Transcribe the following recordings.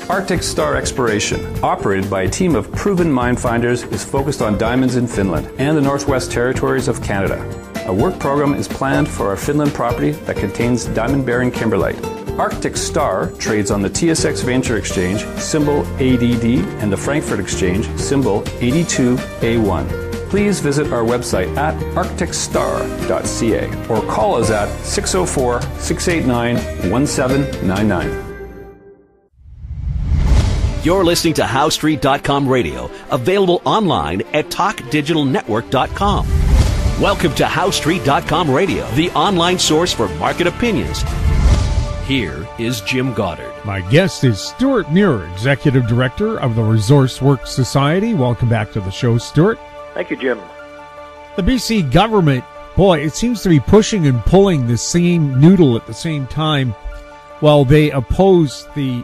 Arctic Star Exploration, operated by a team of proven mine finders, is focused on diamonds in Finland and the Northwest Territories of Canada. A work program is planned for our Finland property that contains diamond-bearing kimberlite. Arctic Star trades on the TSX Venture Exchange, symbol ADD, and the Frankfurt Exchange, symbol 82A1. Please visit our website at arcticstar.ca or call us at 604-689-1799. You're listening to HowStreet.com radio, available online at TalkDigitalNetwork.com. Welcome to HowStreet.com radio, the online source for market opinions. Here is Jim Goddard. My guest is Stewart Muir, Executive Director of the Resource Works Society. Welcome back to the show, Stewart. Thank you, Jim. The BC government, boy, it seems to be pushing and pulling the same noodle at the same time while they oppose the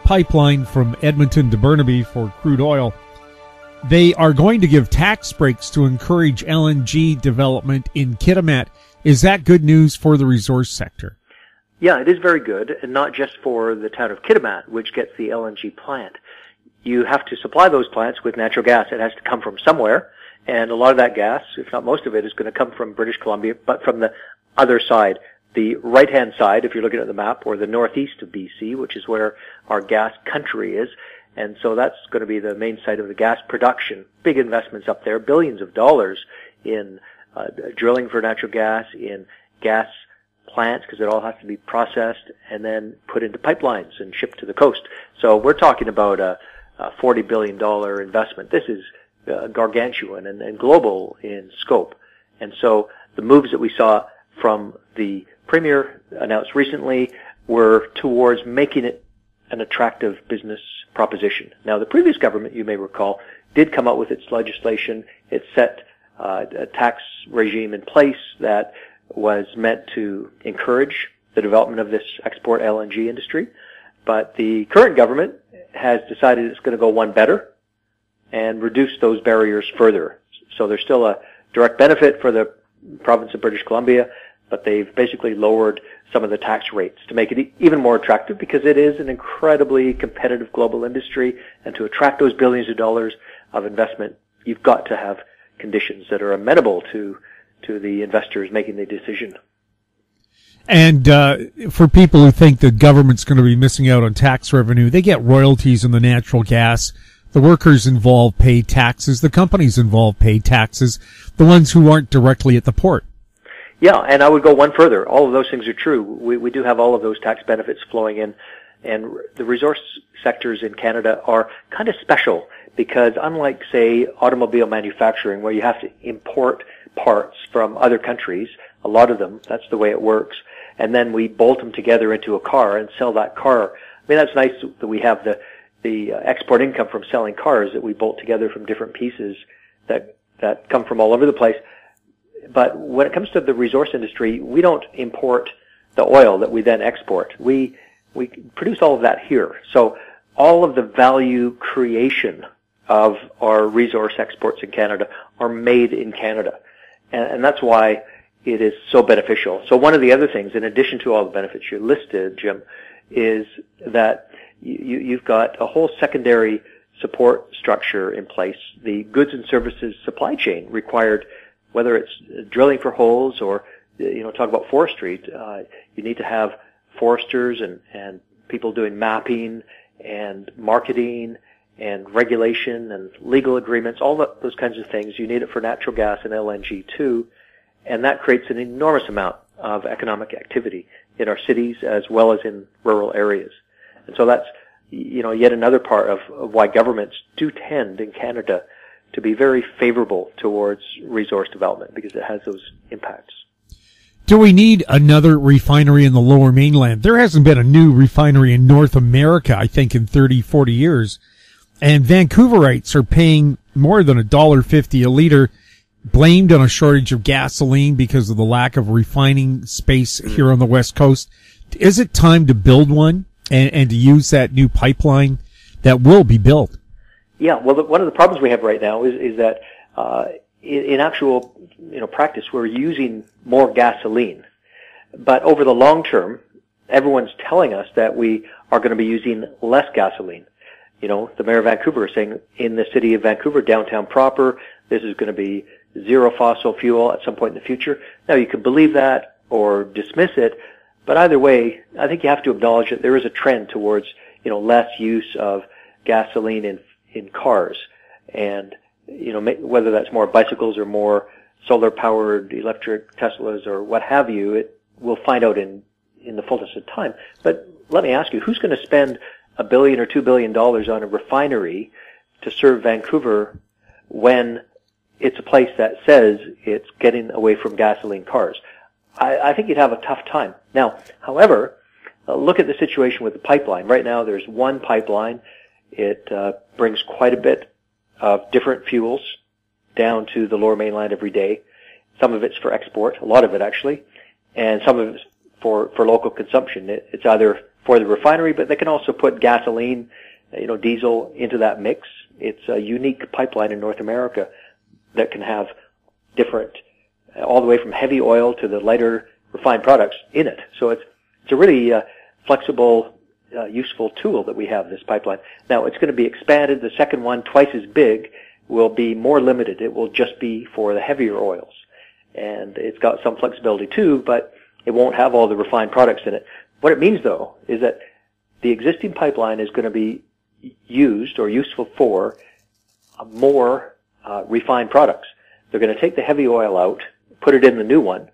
pipeline from Edmonton to Burnaby for crude oil. They are going to give tax breaks to encourage LNG development in Kitimat. Is that good news for the resource sector? Yeah, it is very good, and not just for the town of Kitimat, which gets the LNG plant. You have to supply those plants with natural gas. It has to come from somewhere, and a lot of that gas, if not most of it, is going to come from British Columbia, but from the other side. The right-hand side, if you're looking at the map, or the northeast of BC, which is where our gas country is. And so that's going to be the main site of the gas production. Big investments up there, billions of dollars in drilling for natural gas, in gas plants, because it all has to be processed and then put into pipelines and shipped to the coast. So we're talking about a $40 billion investment. This is gargantuan and global in scope. And so the moves that we saw from the Premier announced recently were towards making it an attractive business proposition. Now, the previous government, you may recall, did come up with its legislation. It set a tax regime in place that was meant to encourage the development of this export LNG industry. But the current government has decided it's going to go one better and reduce those barriers further. So there's still a direct benefit for the province of British Columbia, but they've basically lowered some of the tax rates to make it even more attractive, because it is an incredibly competitive global industry, and to attract those billions of dollars of investment, you've got to have conditions that are amenable to the investors making the decision. And for people who think the government's going to be missing out on tax revenue, they get royalties on the natural gas. The workers involved pay taxes. The companies involved pay taxes. The ones who aren't directly at the port. Yeah, and I would go one further. All of those things are true. We do have all of those tax benefits flowing in, and the resource sectors in Canada are kind of special because unlike, say, automobile manufacturing, where you have to import parts from other countries, a lot of them, that's the way it works, and then we bolt them together into a car and sell that car. I mean, that's nice that we have the export income from selling cars that we bolt together from different pieces that come from all over the place. But when it comes to the resource industry, we don't import the oil that we then export. We produce all of that here. So all of the value creation of our resource exports in Canada are made in Canada. And that's why it is so beneficial. So one of the other things, in addition to all the benefits you listed, Jim, is that you've got a whole secondary support structure in place. The goods and services supply chain required, whether it's drilling for holes or, talk about forestry, you need to have foresters and people doing mapping and marketing and regulation and legal agreements, all those kinds of things. You need it for natural gas and LNG too. And that creates an enormous amount of economic activity in our cities as well as in rural areas. And so that's, yet another part of why governments do tend in Canada to be very favorable towards resource development, because it has those impacts. Do we need another refinery in the Lower Mainland? There hasn't been a new refinery in North America, I think, in 30, 40 years. And Vancouverites are paying more than $1.50 a liter, blamed on a shortage of gasoline because of the lack of refining space here on the West Coast. Is it time to build one and to use that new pipeline that will be built? Yeah, well, one of the problems we have right now is that in actual practice, we're using more gasoline. But over the long term, everyone's telling us that we are going to be using less gasoline. You know, the mayor of Vancouver is saying in the city of Vancouver, downtown proper, this is going to be zero fossil fuel at some point in the future. Now, you could believe that or dismiss it, but either way, I think you have to acknowledge that there is a trend towards, you know, less use of gasoline in cars. And, you know, whether that's more bicycles or more solar-powered electric Teslas or what have you, we'll find out in the fullness of time. But let me ask you, who's going to spend $1 billion or $2 billion on a refinery to serve Vancouver when it's a place that says it's getting away from gasoline cars? I think you'd have a tough time. Now, however, look at the situation with the pipeline. Right now, there's one pipeline. It brings quite a bit of different fuels down to the Lower Mainland every day. Some of it's for export, a lot of it actually, and some of it's for local consumption. It's either for the refinery, but they can also put gasoline, you know, diesel into that mix. It's a unique pipeline in North America that can have different, all the way from heavy oil to the lighter refined products in it. So it's a really flexible, useful tool that we have, this pipeline. Now, it's going to be expanded. The second one, twice as big, will be more limited. It will just be for the heavier oils. And it's got some flexibility too, but it won't have all the refined products in it. What it means, though, is that the existing pipeline is going to be used or useful for more refined products. They're going to take the heavy oil out, put it in the new one,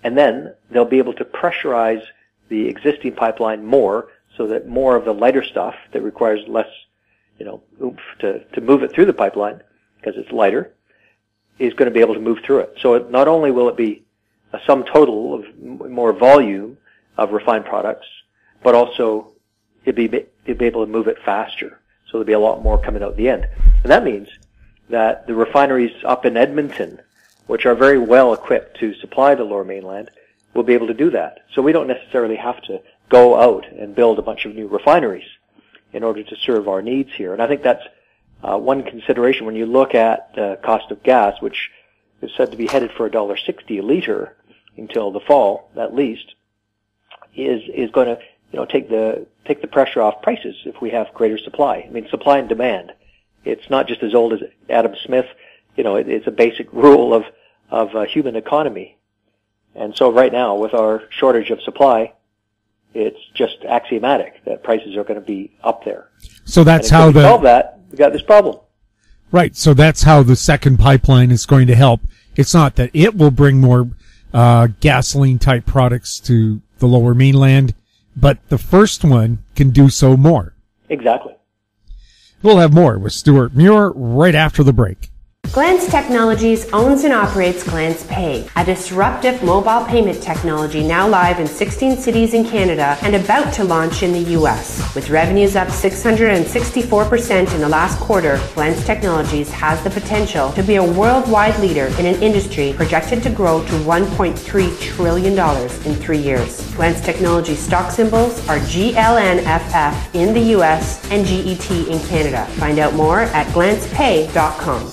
and then they'll be able to pressurize the existing pipeline more so that more of the lighter stuff that requires less, you know, oomph to move it through the pipeline because it's lighter is going to be able to move through it. So not only will it be a sum total of more volume of refined products, but also it'd be able to move it faster. So there'll be a lot more coming out the end. And that means that the refineries up in Edmonton, which are very well equipped to supply the Lower Mainland, will be able to do that. So we don't necessarily have to go out and build a bunch of new refineries in order to serve our needs here. And I think that's one consideration when you look at the cost of gas, which is said to be headed for $1.60 a liter until the fall, at least, is going to, you know, take the pressure off prices if we have greater supply. I mean, supply and demand. It's not just as old as Adam Smith. You know, it's a basic rule of human economy. And so right now, with our shortage of supply, it's just axiomatic that prices are going to be up there. So that's and how to solve that, we got this problem. Right. So that's how the second pipeline is going to help. It's not that it will bring more gasoline type products to the Lower Mainland, but the first one can do so more. Exactly. We'll have more with Stewart Muir right after the break. Glance Technologies owns and operates Glance Pay, a disruptive mobile payment technology now live in 16 cities in Canada and about to launch in the U.S. With revenues up 664% in the last quarter, Glance Technologies has the potential to be a worldwide leader in an industry projected to grow to $1.3 trillion in 3 years. Glance Technologies stock symbols are GLNFF in the U.S. and GET in Canada. Find out more at glancepay.com.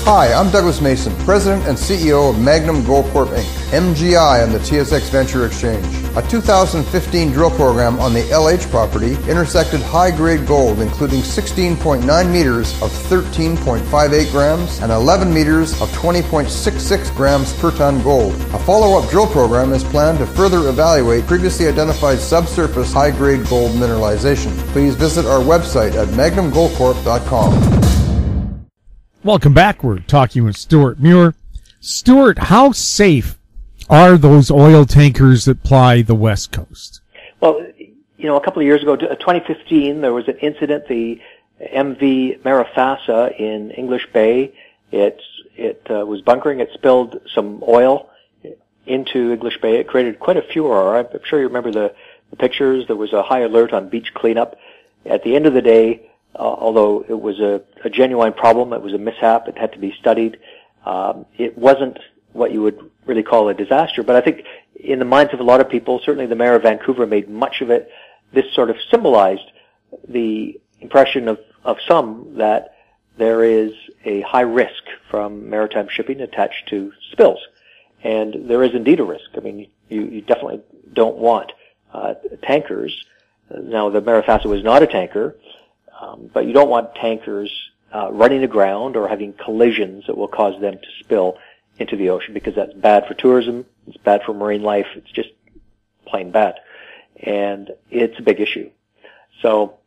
Hi, I'm Douglas Mason, President and CEO of Magnum Gold Corp Inc., MGI on the TSX Venture Exchange. A 2015 drill program on the LH property intersected high-grade gold, including 16.9 meters of 13.58 grams and 11 meters of 20.66 grams per ton gold. A follow-up drill program is planned to further evaluate previously identified subsurface high-grade gold mineralization. Please visit our website at magnumgoldcorp.com. Welcome back. We're talking with Stewart Muir. Stewart, how safe are those oil tankers that ply the West Coast? Well, you know, a couple of years ago, 2015, there was an incident, the MV Marifasa in English Bay. It was bunkering. It spilled some oil into English Bay. It created quite a furor. I'm sure you remember the pictures. There was a high alert on beach cleanup. At the end of the day, although it was a genuine problem, it was a mishap, it had to be studied. It wasn't what you would really call a disaster, but I think in the minds of a lot of people, certainly the mayor of Vancouver made much of it. This sort of symbolized the impression of some that there is a high risk from maritime shipping attached to spills. And there is indeed a risk. I mean, you definitely don't want tankers. Now, the Marifasa was not a tanker, but you don't want tankers running aground or having collisions that will cause them to spill into the ocean, because that's bad for tourism, it's bad for marine life, it's just plain bad. And it's a big issue. So,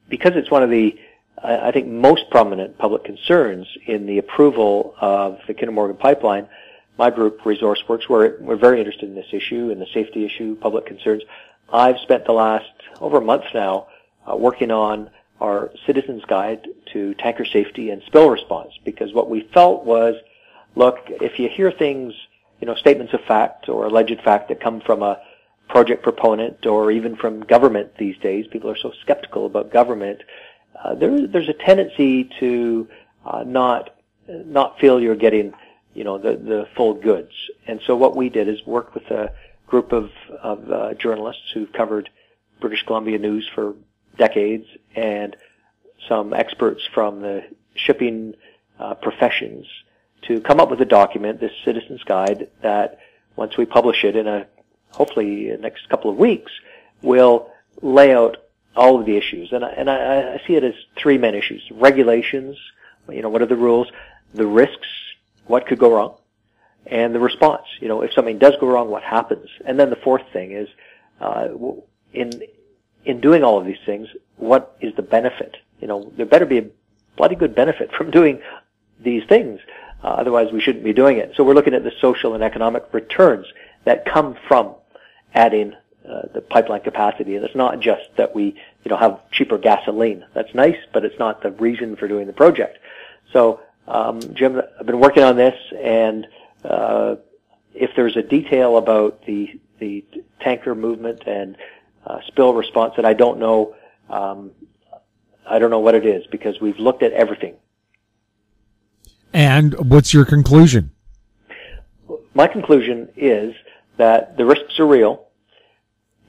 because it's one of the, I think, most prominent public concerns in the approval of the Kinder Morgan pipeline, my group, ResourceWorks, we're very interested in this issue, in the safety issue, public concerns. I've spent the last over a month now working on our Citizens Guide to Tanker Safety and Spill Response, because what we felt was, look, if you hear things, statements of fact or alleged fact that come from a project proponent or even from government these days, people are so skeptical about government, there's a tendency to not feel you're getting, the full goods. And so what we did is work with a group of journalists who've covered British Columbia news for decades, and some experts from the shipping professions, to come up with a document, this Citizens Guide, that once we publish it hopefully in the next couple of weeks, will lay out all of the issues. And I see it as three main issues: regulations, what are the rules, the risks, what could go wrong, and the response. If something does go wrong, what happens? And then the fourth thing is, in doing all of these things, what is the benefit? There better be a bloody good benefit from doing these things. Otherwise, we shouldn't be doing it. So we're looking at the social and economic returns that come from adding the pipeline capacity. And it's not just that we, have cheaper gasoline. That's nice, but it's not the reason for doing the project. So, Jim, I've been working on this, and if there's a detail about the tanker movement and spill response that I don't know what it is, because we've looked at everything. And what's your conclusion? My conclusion is that the risks are real,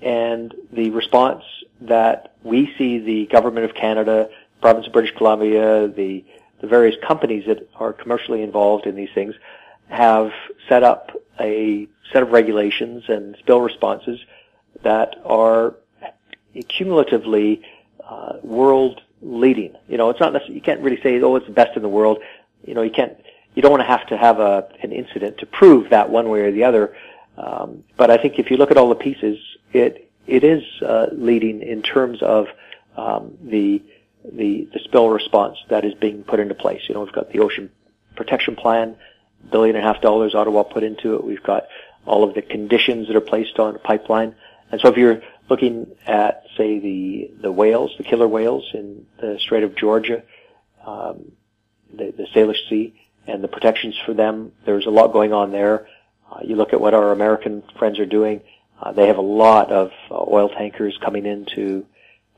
and the response that we see the Government of Canada, Province of British Columbia, the various companies that are commercially involved in these things have set up a set of regulations and spill responses that are cumulatively world leading. It's not necessarily, you can't really say, it's the best in the world. You don't want to have an incident to prove that one way or the other. But I think if you look at all the pieces, it is leading in terms of the spill response that is being put into place. We've got the Ocean Protection Plan, $1.5 billion Ottawa put into it. We've got all of the conditions that are placed on the pipeline. And so if you're looking at, say, the whales, the killer whales in the Strait of Georgia, the Salish Sea, and the protections for them, there's a lot going on there. You look at what our American friends are doing. They have a lot of oil tankers coming into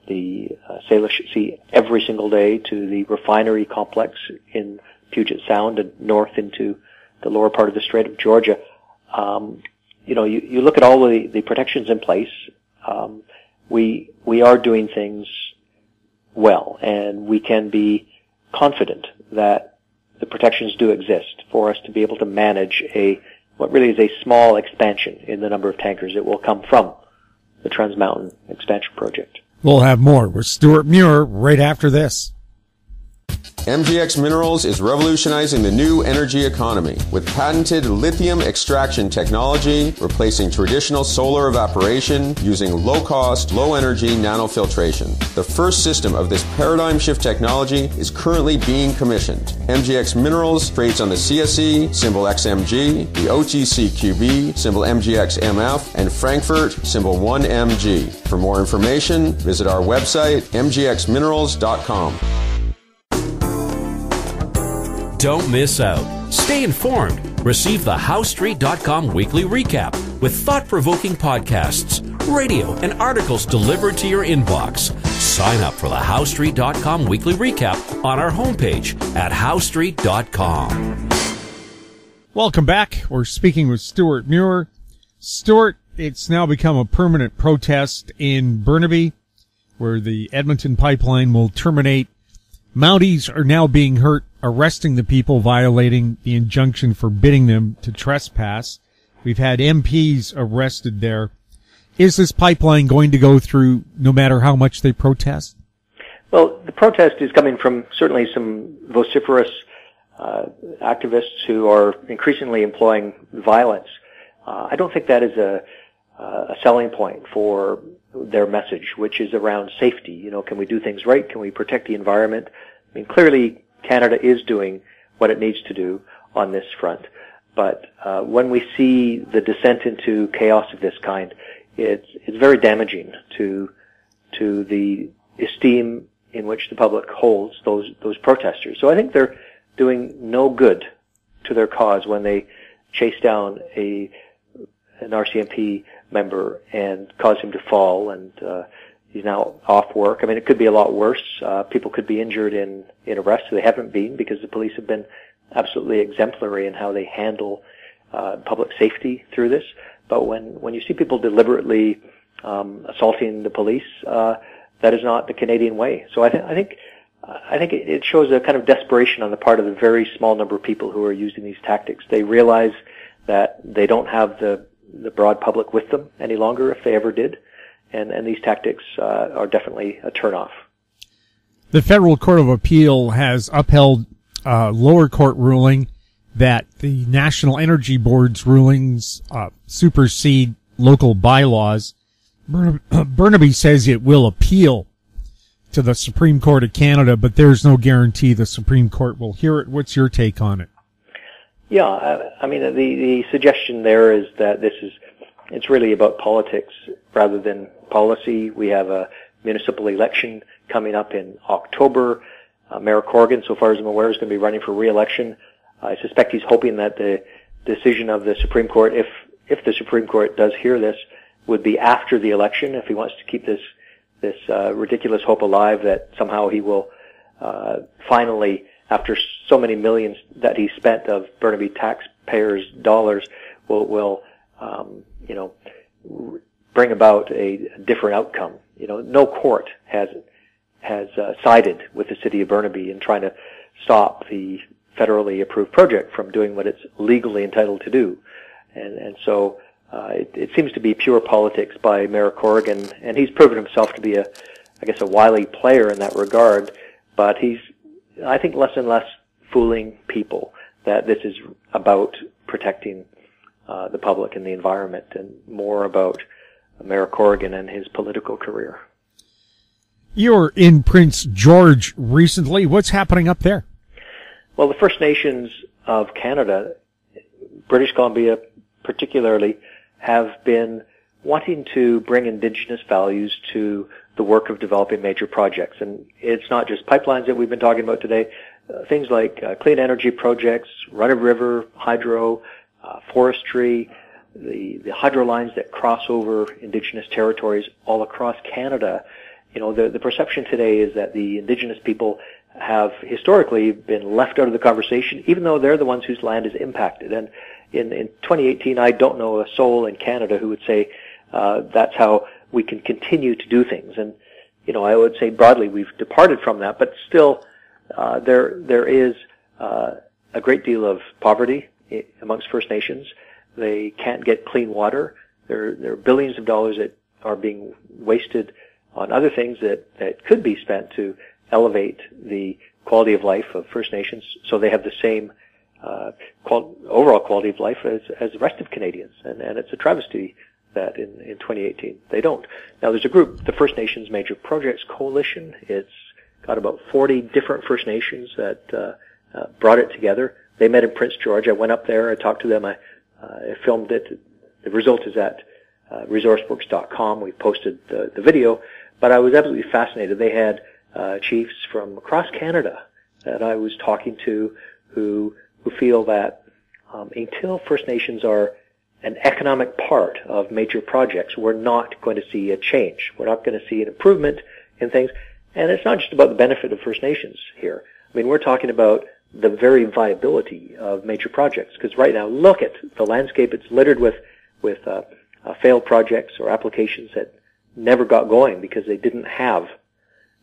the Salish Sea every single day to the refinery complex in Puget Sound and north into the lower part of the Strait of Georgia. You look at all the protections in place. We are doing things well, and we can be confident that the protections do exist for us to be able to manage what really is a small expansion in the number of tankers that will come from the Trans Mountain Expansion Project. We'll have more with Stewart Muir right after this. MGX Minerals is revolutionizing the new energy economy with patented lithium extraction technology, replacing traditional solar evaporation using low-cost, low-energy nanofiltration. The first system of this paradigm shift technology is currently being commissioned. MGX Minerals trades on the CSE, symbol XMG, the OTCQB, symbol MGXMF, and Frankfurt, symbol 1MG. For more information, visit our website, mgxminerals.com. Don't miss out. Stay informed. Receive the HowStreet.com weekly recap with thought-provoking podcasts, radio, and articles delivered to your inbox. Sign up for the HowStreet.com weekly recap on our homepage at HowStreet.com. Welcome back. We're speaking with Stewart Muir. Stewart, it's now become a permanent protest in Burnaby, where the Edmonton pipeline will terminate. Mounties are now being hurt, arresting the people violating the injunction forbidding them to trespass. We've had MPs arrested there. Is this pipeline going to go through no matter how much they protest? Well, the protest is coming from certainly some vociferous activists who are increasingly employing violence. I don't think that is a selling point for their message, which is around safety. You know, can we do things right? Can we protect the environment? I mean, clearly Canada is doing what it needs to do on this front. But when we see the descent into chaos of this kind, it's very damaging to the esteem in which the public holds those protesters. So I think they're doing no good to their cause when they chase down an RCMP member and cause him to fall, and he's now off work. I mean, it could be a lot worse. People could be injured in arrests. They haven't been, because the police have been absolutely exemplary in how they handle public safety through this. But when you see people deliberately assaulting the police, that is not the Canadian way. So I think it shows a kind of desperation on the part of the very small number of people who are using these tactics. They realize that they don't have the broad public with them any longer, if they ever did, and these tactics are definitely a turnoff. The Federal Court of Appeal has upheld lower court ruling that the National Energy Board's rulings supersede local bylaws. Burnaby says it will appeal to the Supreme Court of Canada, but there's no guarantee the Supreme Court will hear it. What's your take on it? Yeah, I mean, the suggestion there is that it's really about politics rather than policy. We have a municipal election coming up in October. Mayor Corrigan, so far as I'm aware, is going to be running for re-election. I suspect he's hoping that the decision of the Supreme Court, if the Supreme Court does hear this, would be after the election, if he wants to keep this ridiculous hope alive that somehow he will finally, after so many millions that he spent of Burnaby taxpayers' dollars, will bring about a different outcome. You know, no court has sided with the city of Burnaby in trying to stop the federally approved project from doing what it's legally entitled to do, and so it seems to be pure politics by Mayor Corrigan, and he's proven himself to be a wily player in that regard. But he's, I think, less and less fooling people that this is about protecting the public and the environment, and more about Mayor Corrigan and his political career. You were in Prince George recently. What's happening up there? Well, the First Nations of Canada, British Columbia particularly, have been wanting to bring Indigenous values to the work of developing major projects. And it's not just pipelines that we've been talking about today. Things like clean energy projects, run-of-river, hydro, forestry, the hydro lines that cross over Indigenous territories all across Canada. You know, the perception today is that the Indigenous people have historically been left out of the conversation, even though they're the ones whose land is impacted. And in 2018, I don't know a soul in Canada who would say that's how we can continue to do things. And, you know, I would say broadly we've departed from that, but still there is a great deal of poverty amongst First Nations. They can't get clean water. There are billions of dollars that are being wasted on other things that could be spent to elevate the quality of life of First Nations so they have the same overall quality of life as the rest of Canadians. And it's a travesty that in 2018 they don't. Now there's a group, the First Nations Major Projects Coalition. It's got about 40 different First Nations that brought it together. They met in Prince George. I went up there, I talked to them, I filmed it. The result is at resourceworks.com. We posted the video, but I was absolutely fascinated. They had chiefs from across Canada that I was talking to who feel that until First Nations are an economic part of major projects, we're not going to see a change. We're not going to see an improvement in things. And it's not just about the benefit of First Nations here. I mean, we're talking about the very viability of major projects. Because right now, look at the landscape. It's littered with failed projects or applications that never got going because they didn't have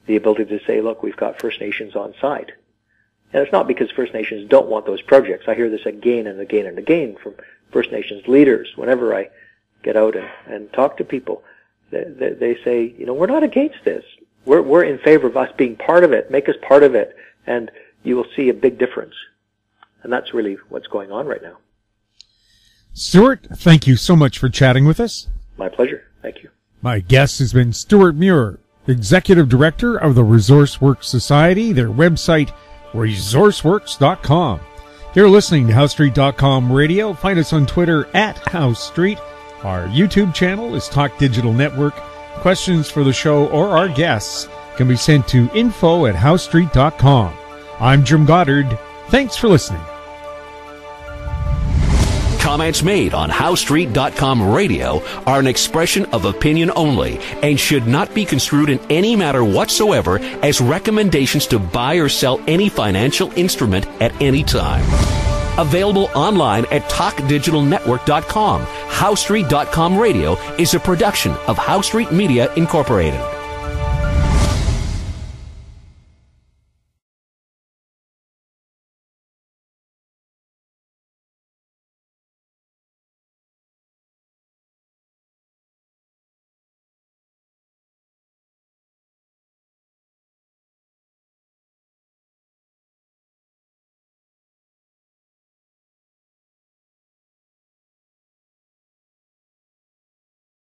the ability to say, look, we've got First Nations on site. And it's not because First Nations don't want those projects. I hear this again and again and again from First Nations leaders whenever I get out and talk to people, they say, we're not against this. We're in favor of us being part of it. Make us part of it, and you will see a big difference. And that's really what's going on right now. Stewart, thank you so much for chatting with us. My pleasure. Thank you. My guest has been Stewart Muir, Executive Director of the ResourceWorks Society, their website, resourceworks.com. You're listening to HowStreet.com radio. Find us on Twitter at HowStreet. Our YouTube channel is Talk Digital Network. Questions for the show or our guests can be sent to info@HowStreet.com. I'm Jim Goddard. Thanks for listening. Comments made on HowStreet.com radio are an expression of opinion only and should not be construed in any matter whatsoever as recommendations to buy or sell any financial instrument at any time. Available online at TalkDigitalNetwork.com. HowStreet.com radio is a production of HowStreet Media Incorporated.